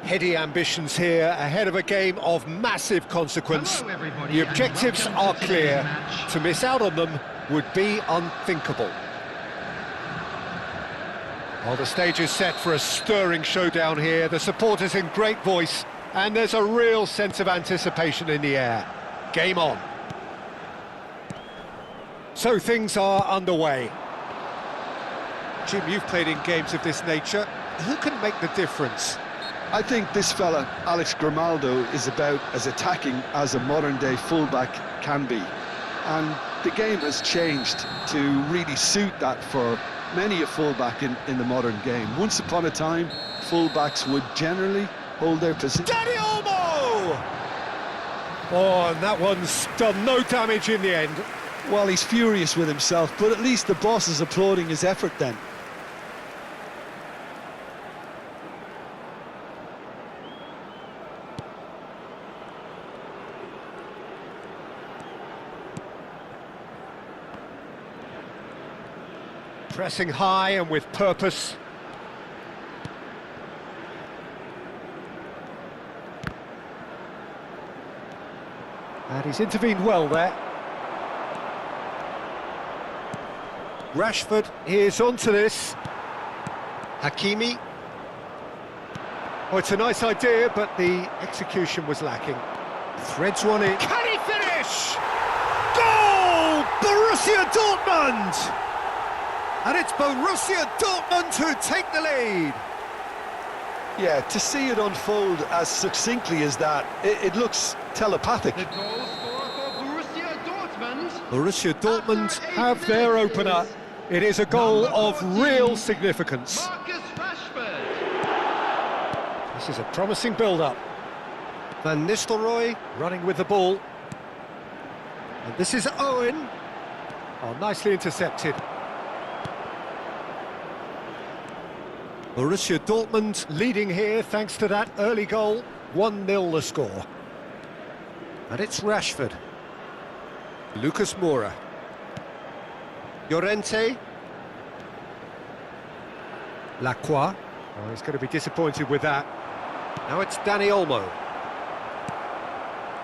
Heady ambitions here, ahead of a game of massive consequence. The objectives are clear. To miss out on them would be unthinkable. Well, the stage is set for a stirring showdown here. The supporters in great voice, and there's a real sense of anticipation in the air. Game on. So things are underway. Jim, you've played in games of this nature. Who can make the difference? I think this fella, Alex Grimaldo, is about as attacking as a modern-day fullback can be. And the game has changed to really suit that for many a fullback in the modern game. Once upon a time, fullbacks would generally hold their position. Dani Olmo! Oh, and that one's done no damage in the end. Well, he's furious with himself, but at least the boss is applauding his effort then. Pressing high and with purpose. And he's intervened well there. Rashford is onto this. Hakimi. Oh, it's a nice idea, but the execution was lacking. Threads one in. Can he finish? Goal! Borussia Dortmund! And it's Borussia Dortmund who take the lead. Yeah, to see it unfold as succinctly as that, it looks telepathic. The goal scorer for Borussia Dortmund. Borussia Dortmund have their opener. It is a goal of real significance. Marcus Rashford. This is a promising build-up. Van Nistelrooy running with the ball. And this is Owen. Oh, nicely intercepted. Borussia Dortmund leading here thanks to that early goal. 1-0 the score. And it's Rashford. Lucas Moura. Llorente. Lacroix. Oh, he's going to be disappointed with that. Now it's Dani Olmo.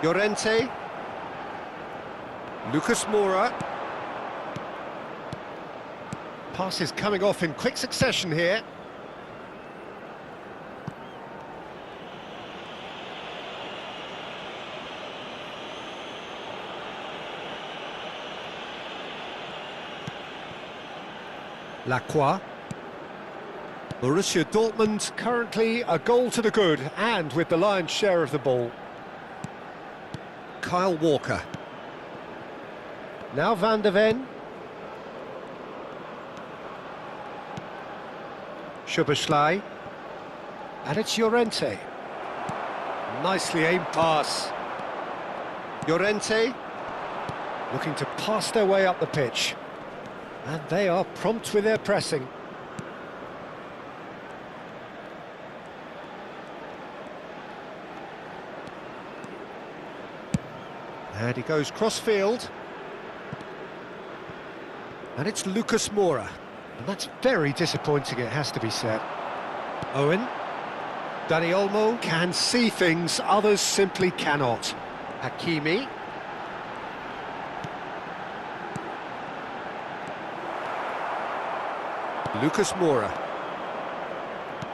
Llorente. Lucas Moura. Passes coming off in quick succession here. Lacroix. Borussia Dortmund currently a goal to the good and with the lion's share of the ball. Kyle Walker. Now Van de Ven. Szoboszlai. And it's Llorente. Nicely aimed pass. Llorente looking to pass their way up the pitch. And they are prompt with their pressing. And he goes cross-field. And it's Lucas Moura. And that's very disappointing, it has to be said. Owen. Dani Olmo can see things others simply cannot. Hakimi. Lucas Moura.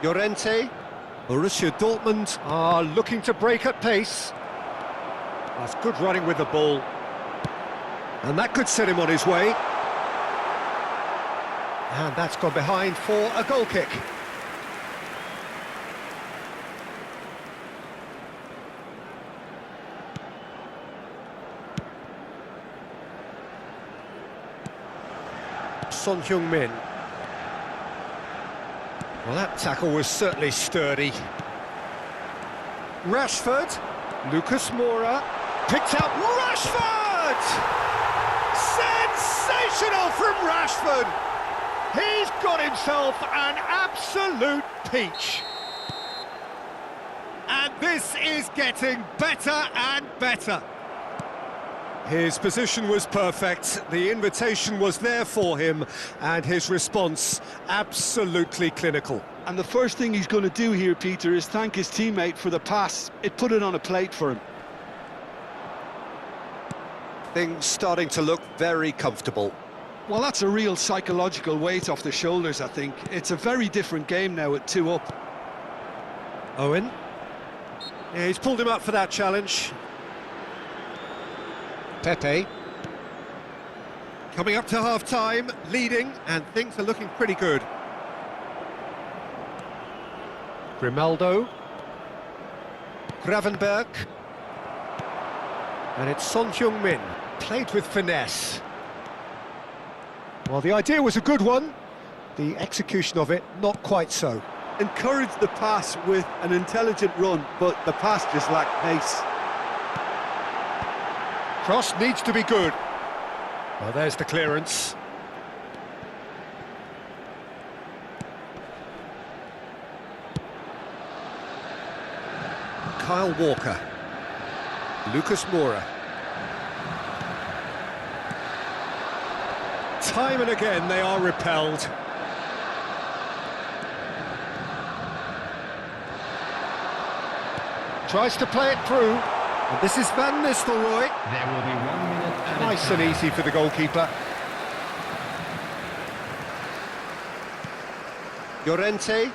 Llorente. Borussia Dortmund are looking to break at pace. That's good running with the ball. And that could set him on his way. And that's gone behind for a goal kick. Son Heung-min. Well, that tackle was certainly sturdy. Rashford. Lucas Moura. Picked up Rashford! Sensational from Rashford! He's got himself an absolute peach. And this is getting better and better. His position was perfect, the invitation was there for him, and his response absolutely clinical. And the first thing he's going to do here, Peter, is thank his teammate for the pass. It put it on a plate for him. Things starting to look very comfortable. Well, that's a real psychological weight off the shoulders, I think. It's a very different game now at 2 up. Owen. Yeah, he's pulled him up for that challenge. Pepe. Coming up to half-time, leading, and things are looking pretty good. Grimaldo. Gravenberg. And it's Son Heung-min, played with finesse. Well, the idea was a good one, the execution of it, not quite so. Encouraged the pass with an intelligent run, but the pass just lacked pace. Cross needs to be good. Well, there's the clearance. Kyle Walker. Lucas Moura. Time and again they are repelled. Tries to play it through. And this is Van Nistelrooy. There will be 1 minute added Nice time. and easy for the goalkeeper. Llorente.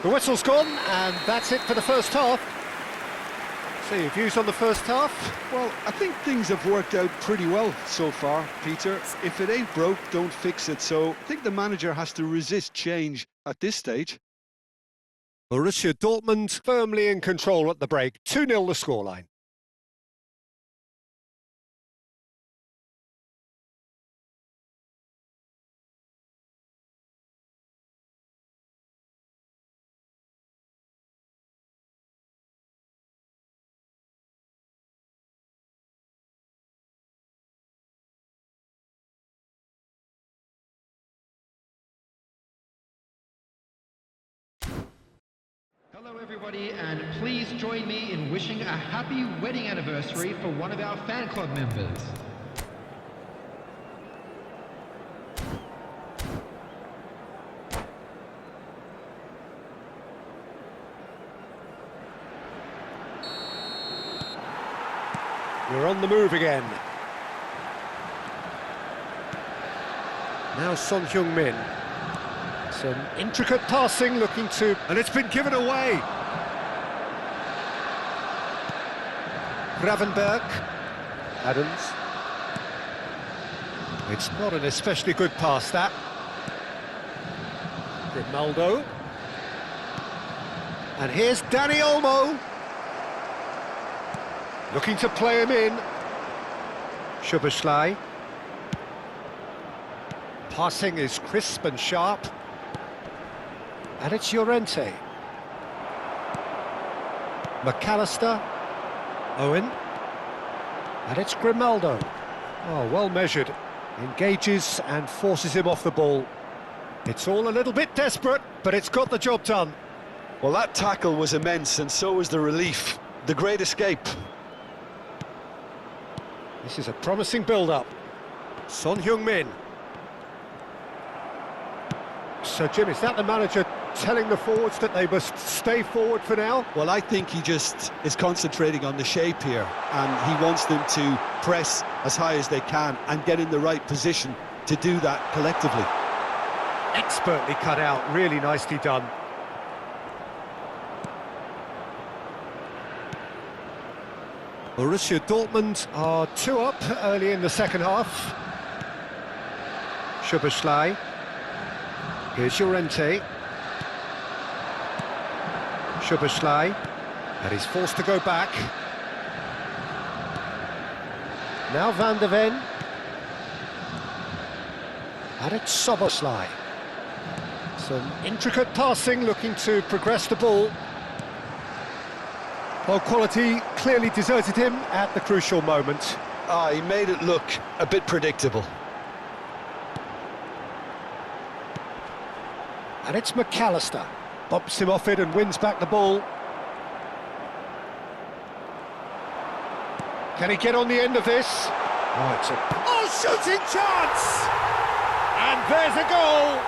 The whistle's gone, and that's it for the first half. So your views on the first half? Well, I think things have worked out pretty well so far, Peter. If it ain't broke, don't fix it. So I think the manager has to resist change at this stage. Borussia Dortmund firmly in control at the break. 2-0 the scoreline. Hello everybody, and please join me in wishing a happy wedding anniversary for one of our fan club members. You're on the move again. Now Son Heung-min. Some intricate passing looking to... And it's been given away. Gravenberg. Adams. It's not an especially good pass, that. Grimaldo. And here's Dani Olmo. Looking to play him in. Szoboszlai. Passing is crisp and sharp. And it's Llorente. McAllister. Owen. And it's Grimaldo. Oh, well measured. Engages and forces him off the ball. It's all a little bit desperate, but it's got the job done. Well, that tackle was immense, and so was the relief. The great escape. This is a promising build-up. Son Heung-min. So, Jim, is that the manager telling the forwards that they must stay forward for now? Well, I think he just is concentrating on the shape here, and he wants them to press as high as they can and get in the right position to do that collectively. Expertly cut out, really nicely done. Borussia Dortmund are 2 up early in the second half. Szoboszlai. Here's Llorente. Szoboszlai. And he's forced to go back. Now Van de Ven. And it's Szoboszlai. Some intricate passing, looking to progress the ball. Well, quality clearly deserted him at the crucial moment. He made it look a bit predictable. And it's McAllister. Bumps him off it and wins back the ball. Can he get on the end of this? Oh, it's a shooting chance! And there's a goal!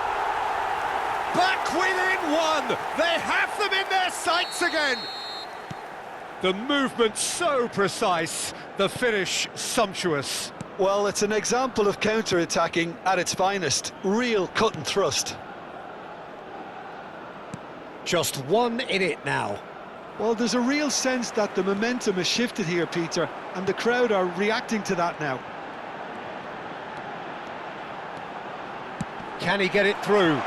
Back within one! They have them in their sights again! The movement so precise, the finish sumptuous. Well, it's an example of counter-attacking at its finest. Real cut and thrust. Just one in it now. Well, there's a real sense that the momentum has shifted here, Peter, and the crowd are reacting to that now. Can he get it through?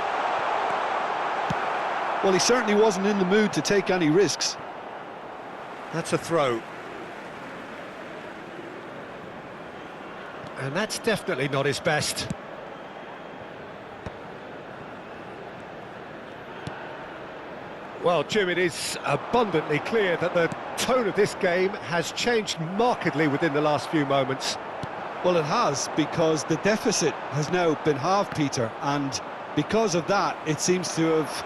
Well, he certainly wasn't in the mood to take any risks. That's a throw. And that's definitely not his best. Well, Jim, it is abundantly clear that the tone of this game has changed markedly within the last few moments. Well, it has, because the deficit has now been halved, Peter, and because of that, it seems to have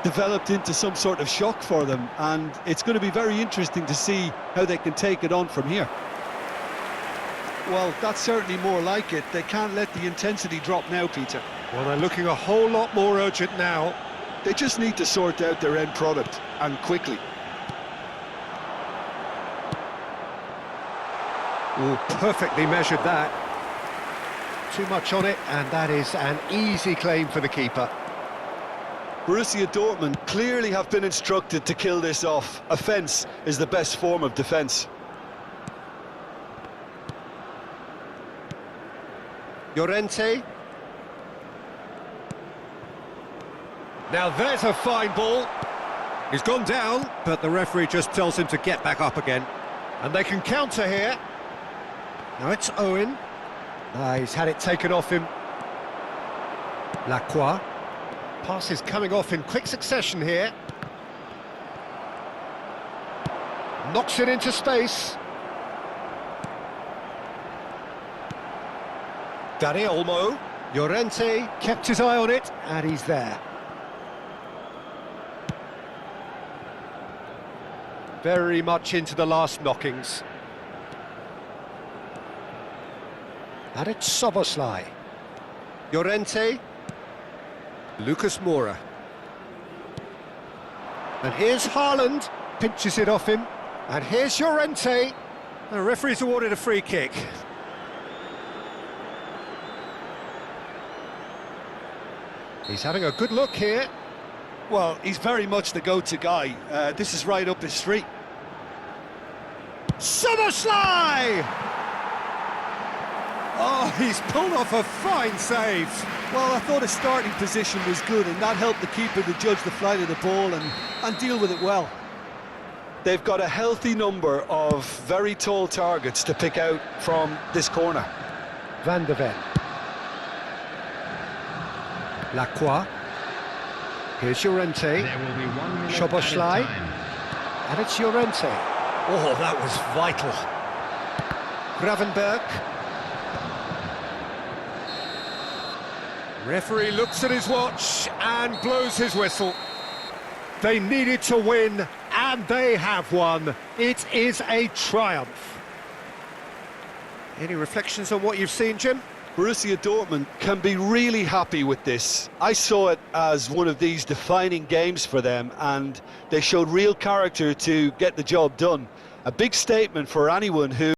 developed into some sort of shock for them, and it's going to be very interesting to see how they can take it on from here. Well, that's certainly more like it. They can't let the intensity drop now, Peter. Well, they're looking a whole lot more urgent now. They just need to sort out their end product, and quickly. Oh, perfectly measured that. Too much on it, and that is an easy claim for the keeper. Borussia Dortmund clearly have been instructed to kill this off. Offence is the best form of defence. Llorente. Now there's a fine ball. He's gone down, but the referee just tells him to get back up again. And they can counter here. Now it's Owen. He's had it taken off him. Lacroix. Pass is coming off in quick succession here. Knocks it into space. Dani Olmo. Llorente kept his eye on it, and he's there. Very much into the last knockings. And it's Szoboszlai. Llorente. Lucas Moura. And here's Haaland. Pinches it off him. And here's Llorente. The referee's awarded a free kick. He's having a good look here. Well, he's very much the go-to guy. This is right up his street. Szoboszlai! Oh, he's pulled off a fine save. Well, I thought his starting position was good, and that helped the keeper to judge the flight of the ball and deal with it well. They've got a healthy number of very tall targets to pick out from this corner. Van de Ven. Lacroix. Here's Llorente. There will be 1 minute Szoboszlai. added time. And it's Llorente. Oh, that was vital. Gravenberg. Referee looks at his watch and blows his whistle. They needed to win, and they have won. It is a triumph. Any reflections on what you've seen, Jim? Borussia Dortmund can be really happy with this. I saw it as one of these defining games for them, and they showed real character to get the job done. A big statement for anyone who